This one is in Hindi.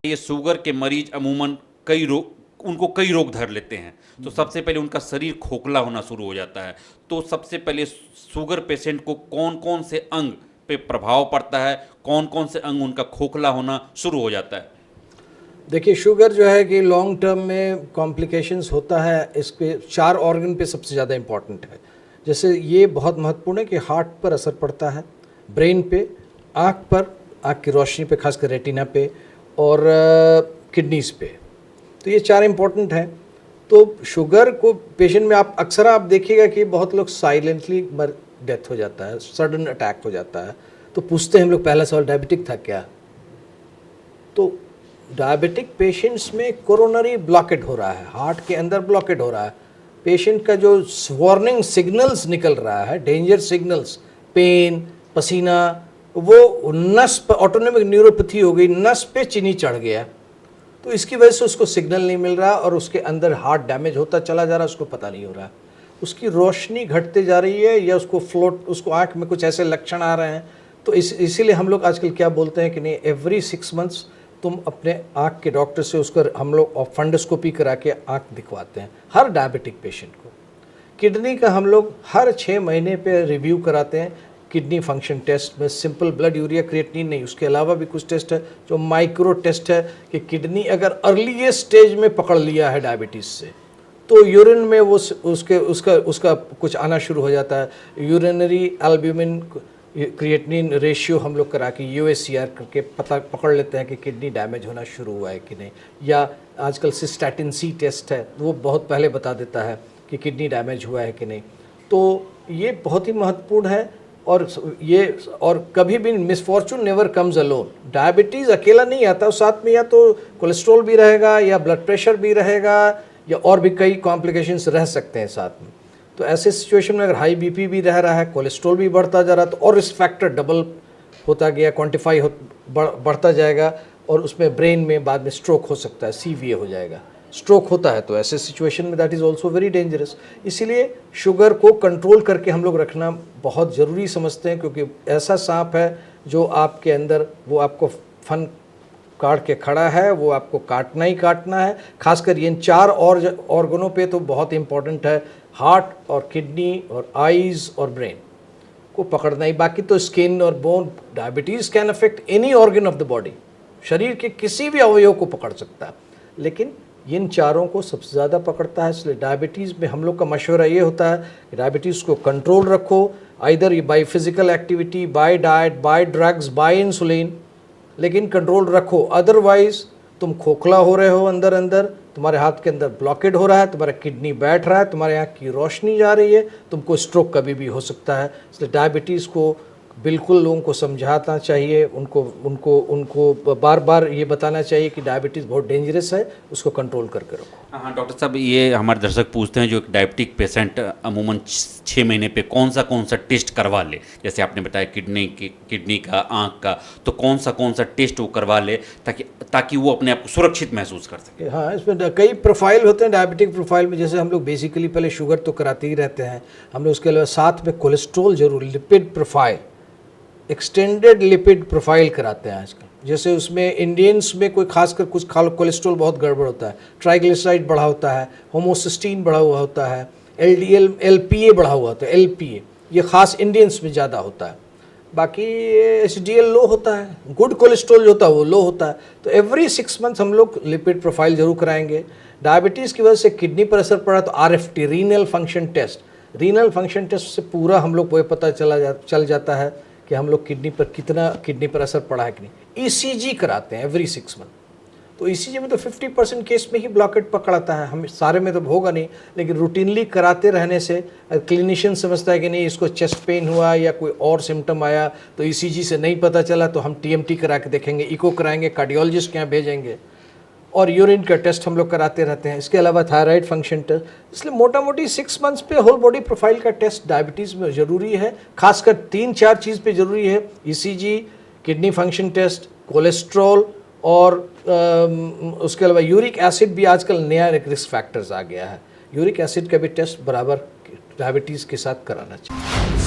ये शुगर के मरीज अमूमन उनको कई रोग धर लेते हैं। तो सबसे पहले उनका शरीर खोखला होना शुरू हो जाता है। तो सबसे पहले शुगर पेशेंट को कौन कौन से अंग पे प्रभाव पड़ता है, कौन कौन से अंग उनका खोखला होना शुरू हो जाता है? देखिए, शुगर जो है कि लॉन्ग टर्म में कॉम्प्लिकेशंस होता है, इसके 4 ऑर्गन पे सबसे ज़्यादा इम्पॉर्टेंट है। जैसे ये बहुत महत्वपूर्ण है कि हार्ट पर असर पड़ता है, ब्रेन पे, आँख पर, आँख की रोशनी पे, खासकर रेटिना पे, और किडनीज़ पे। तो ये 4 इम्पॉर्टेंट हैं। तो शुगर को पेशेंट में अक्सर आप देखिएगा कि बहुत लोग साइलेंटली डेथ हो जाता है, सडन अटैक हो जाता है। तो पूछते हैं हम लोग पहला सवाल, डायबिटिक था क्या? तो डायबिटिक पेशेंट्स में कोरोनरी ब्लॉकेड हो रहा है, हार्ट के अंदर ब्लॉकेड हो रहा है। पेशेंट का जो वार्निंग सिग्नल्स निकल रहा है, डेंजर सिग्नल्स, पेन, पसीना, वो नस पर ऑटोनोमिक न्यूरोपैथी हो गई, नस पे चीनी चढ़ गया। तो इसकी वजह से उसको सिग्नल नहीं मिल रहा और उसके अंदर हार्ट डैमेज होता चला जा रहा है, उसको पता नहीं हो रहा। उसकी रोशनी घटते जा रही है या उसको आँख में कुछ ऐसे लक्षण आ रहे हैं। तो इसीलिए हम लोग आजकल क्या बोलते हैं कि नहीं, एवरी 6 मंथ्स तुम अपने आँख के डॉक्टर से उसका हम लोग फंडोस्कोपी करा के आँख दिखवाते हैं हर डायबिटिक पेशेंट को। किडनी का हम लोग हर 6 महीने पे रिव्यू कराते हैं, किडनी फंक्शन टेस्ट में सिंपल ब्लड यूरिया क्रिएटिनिन नहीं, उसके अलावा भी कुछ टेस्ट है जो माइक्रो टेस्ट है कि किडनी अगर अर्लीस्ट स्टेज में पकड़ लिया है डायबिटीज़ से तो यूरिन में वो उसका कुछ आना शुरू हो जाता है। यूरिनरी एल्ब्यूमिन क्रिएटिनिन रेशियो हम लोग करा के UACR करके पकड़ लेते हैं कि किडनी डैमेज होना शुरू हुआ है कि नहीं। या आजकल सिस्टैटिन C टेस्ट है, वो बहुत पहले बता देता है कि किडनी डैमेज हुआ है कि नहीं। तो ये बहुत ही महत्वपूर्ण है। और कभी भी misfortune never comes alone. Diabetes अकेला नहीं आता, और साथ में या तो कोलेस्ट्रॉल भी रहेगा या ब्लड प्रेशर भी रहेगा या और भी कई कॉम्प्लिकेशंस रह सकते हैं साथ में। तो ऐसे सिचुएशन में अगर हाई BP भी रह रहा है, कोलेस्ट्रॉल भी बढ़ता जा रहा है, तो और रिस्क फैक्टर डबल होता गया, क्वान्टिफाई बढ़ता जाएगा और उसमें ब्रेन में बाद में स्ट्रोक हो सकता है, CVA हो जाएगा। स्ट्रोक होता है तो ऐसे सिचुएशन में that is also very dangerous. इसीलिए शुगर को कंट्रोल करके हम लोग रखना बहुत ज़रूरी समझते हैं, क्योंकि ऐसा सांप है जो आपके अंदर वो आपको फन काट के खड़ा है, वो आपको काटना ही काटना है। खासकर इन 4 ऑर्गनों पे तो बहुत इंपॉर्टेंट है, हार्ट और किडनी और आईज़ और ब्रेन को पकड़ना ही। बाकी तो स्किन और bone, diabetes can affect any organ of the body, शरीर के किसी भी अवयव को पकड़ सकता है, लेकिन इन 4 को सबसे ज़्यादा पकड़ता है। इसलिए डायबिटीज़ में हम लोग का मशवरा ये होता है कि डायबिटीज़ को कंट्रोल रखो, either by physical activity, by diet, by drugs, by insulin, लेकिन कंट्रोल रखो। अदरवाइज तुम खोखला हो रहे हो, अंदर अंदर तुम्हारे हाथ के अंदर ब्लॉकेड हो रहा है, तुम्हारा किडनी बैठ रहा है, तुम्हारे आँख की रोशनी जा रही है, तुमको स्ट्रोक कभी भी हो सकता है। इसलिए डायबिटीज़ को बिल्कुल लोगों को समझाना चाहिए, उनको बार बार ये बताना चाहिए कि डायबिटीज़ बहुत डेंजरस है, उसको कंट्रोल करके रखो। हाँ डॉक्टर साहब, ये हमारे दर्शक पूछते हैं जो एक डायबिटिक पेशेंट अमूमन 6 महीने पे कौन सा टेस्ट करवा ले, जैसे आपने बताया किडनी का, आँख का, तो कौन सा टेस्ट वो करवा ले ताकि वो अपने आप को सुरक्षित महसूस कर सके? हाँ, इसमें कई प्रोफाइल होते हैं डायबिटिक प्रोफाइल में। जैसे हम लोग बेसिकली पहले शुगर तो कराते ही रहते हैं, हम लोग उसके अलावा साथ में कोलेस्ट्रॉल जरूर, lipid profile, extended lipid profile कराते हैं आजकल। जैसे उसमें इंडियंस में कोई खासकर कुछ कोलेस्ट्रॉल बहुत गड़बड़ होता है, ट्राइग्लिसराइड बढ़ा होता है, होमोसिस्टीन बढ़ा हुआ होता है, LDL LPA बढ़ा हुआ होता है, LPA ये खास इंडियंस में ज़्यादा होता है। बाकी HDL लो होता है, गुड कोलेस्ट्रॉल जो होता है वो लो होता है। तो एवरी 6 मंथ्स हम लोग लिपिड प्रोफाइल जरूर कराएंगे। डायबिटीज़ की वजह से किडनी पर असर पड़ा तो RFT, renal function test, renal function test से पूरा हम लोग को पता चल जाता है कि हम लोग किडनी पर असर पड़ा है कि नहीं। ECG कराते हैं एवरी 6 मंथ। तो ECG में तो 50% केस में ही ब्लॉकेट पकड़ाता है, हम सारे में तो होगा नहीं, लेकिन रूटीनली कराते रहने से क्लिनिशियन समझता है कि नहीं इसको चेस्ट पेन हुआ या कोई और सिम्टम आया तो ECG से नहीं पता चला तो हम TMT करा के देखेंगे, इको कराएंगे, कार्डियोलॉजिस्ट के यहाँ भेजेंगे, और यूरिन का टेस्ट हम लोग कराते रहते हैं। इसके अलावा थायराइड फंक्शन टेस्ट। इसलिए मोटा मोटी 6 मंथ्स पे होल बॉडी प्रोफाइल का टेस्ट डायबिटीज़ में ज़रूरी है। खासकर 3-4 चीज़ पे ज़रूरी है, ECG, kidney function test, cholesterol, और उसके अलावा यूरिक एसिड भी आजकल नया एक रिस्क फैक्टर्स आ गया है। यूरिक एसिड का भी टेस्ट बराबर डायबिटीज़ के साथ कराना चाहिए।